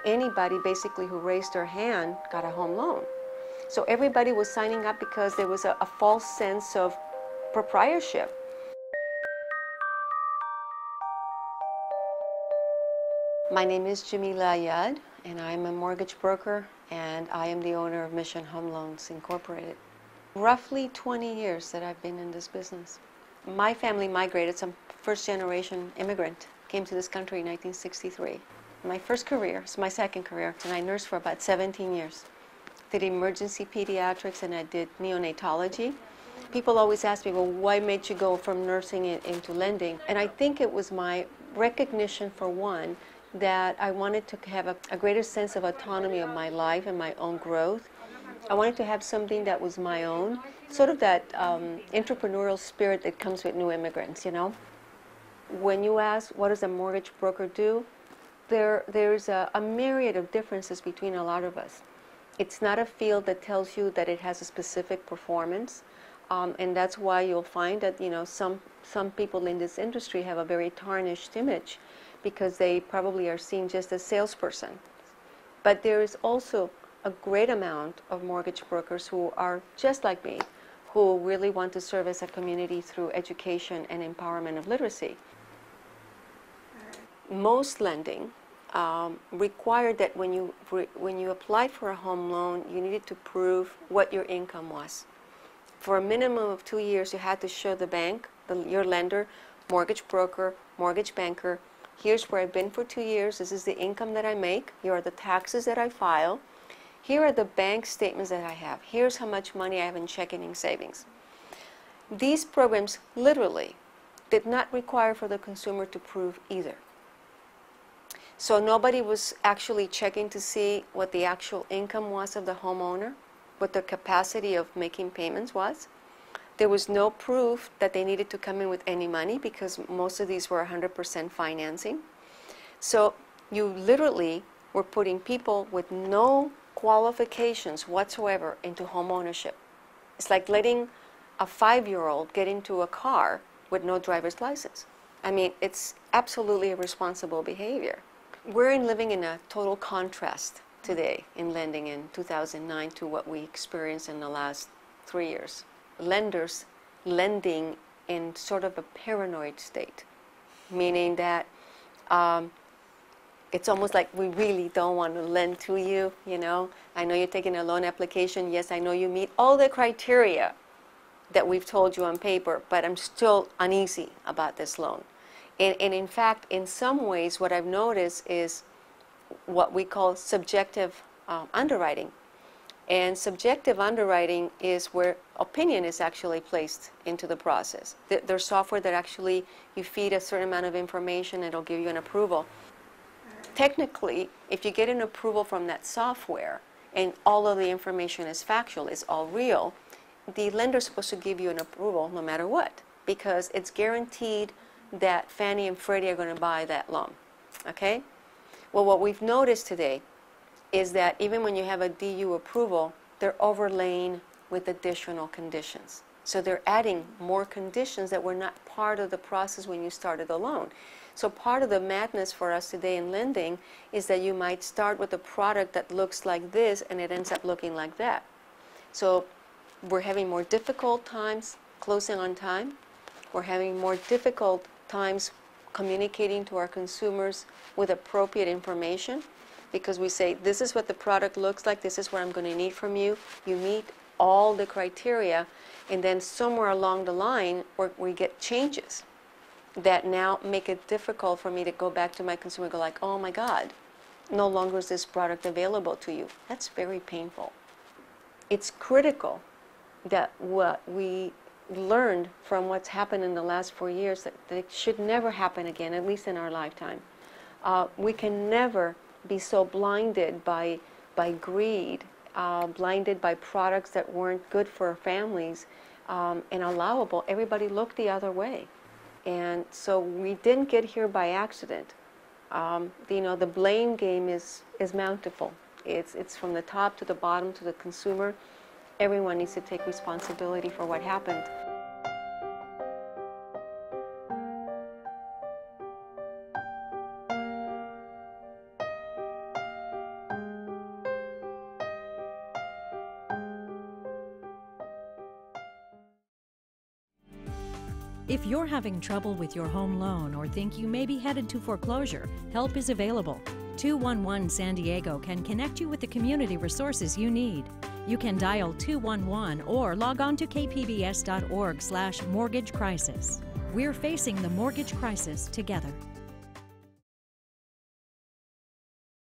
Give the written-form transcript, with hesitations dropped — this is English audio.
anybody basically who raised their hand got a home loan. So everybody was signing up because there was a false sense of proprietorship. My name is Yamila Ayad, and I'm a mortgage broker, and I am the owner of Mission Home Loans Incorporated. Roughly 20 years that I've been in this business. My family migrated, some first-generation immigrant, came to this country in 1963. My first career, it's my second career, and I nursed for about 17 years. Did emergency pediatrics and I did neonatology. People always ask me, well, why made you go from nursing into lending? And I think it was my recognition, for one, that I wanted to have a greater sense of autonomy of my life and my own growth. I wanted to have something that was my own, sort of that entrepreneurial spirit that comes with new immigrants, you know. When you ask, what does a mortgage broker do? There's a myriad of differences between a lot of us. It's not a field that tells you that it has a specific performance, and that's why you'll find that, you know, some people in this industry have a very tarnished image because they probably are seen just as salesperson. But there is also a great amount of mortgage brokers who are just like me, who really want to serve as a community through education and empowerment of literacy. Most lending required that when you applied for a home loan, you needed to prove what your income was. For a minimum of 2 years, you had to show the bank, your lender, mortgage broker, mortgage banker, here's where I've been for 2 years, this is the income that I make, here are the taxes that I file, here are the bank statements that I have, here's how much money I have in checking and savings. These programs literally did not require for the consumer to prove either. So nobody was actually checking to see what the actual income was of the homeowner, what their capacity of making payments was. There was no proof that they needed to come in with any money because most of these were 100% financing. So you literally were putting people with no qualifications whatsoever into home ownership. It's like letting a 5-year-old get into a car with no driver's license. I mean, it's absolutely irresponsible behavior. We're living in a total contrast today in lending in 2009 to what we experienced in the last 3 years. Lenders lending in sort of a paranoid state, meaning that it's almost like we really don't want to lend to you, you know. I know you're taking a loan application. Yes, I know you meet all the criteria that we've told you on paper, but I'm still uneasy about this loan. And in fact, in some ways, what I've noticed is what we call subjective underwriting. And subjective underwriting is where opinion is actually placed into the process. There's software that actually you feed a certain amount of information and it'll give you an approval. Technically, if you get an approval from that software and all of the information is factual, is all real, the lender's supposed to give you an approval no matter what, because it's guaranteed that Fannie and Freddie are going to buy that loan. Okay? Well, what we've noticed today is that even when you have a DU approval, they're overlaying with additional conditions. So they're adding more conditions that were not part of the process when you started the loan. So part of the madness for us today in lending is that you might start with a product that looks like this and it ends up looking like that. So we're having more difficult times closing on time. We're having more difficult times communicating to our consumers with appropriate information, because we say, this is what the product looks like, this is what I'm going to need from you, you meet all the criteria, and then somewhere along the line we get changes that now make it difficult for me to go back to my consumer and go like, oh my God, no longer is this product available to you. That's very painful. It's critical that what we learned from what's happened in the last 4 years, that it should never happen again, at least in our lifetime. We can never be so blinded by greed, blinded by products that weren't good for families and allowable. Everybody looked the other way. And so we didn't get here by accident. You know, the blame game is bountiful. It's from the top to the bottom to the consumer. Everyone needs to take responsibility for what happened. If you're having trouble with your home loan or think you may be headed to foreclosure, help is available. 211 San Diego can connect you with the community resources you need. You can dial 211 or log on to kpbs.org/mortgage crisis. We're facing the mortgage crisis together.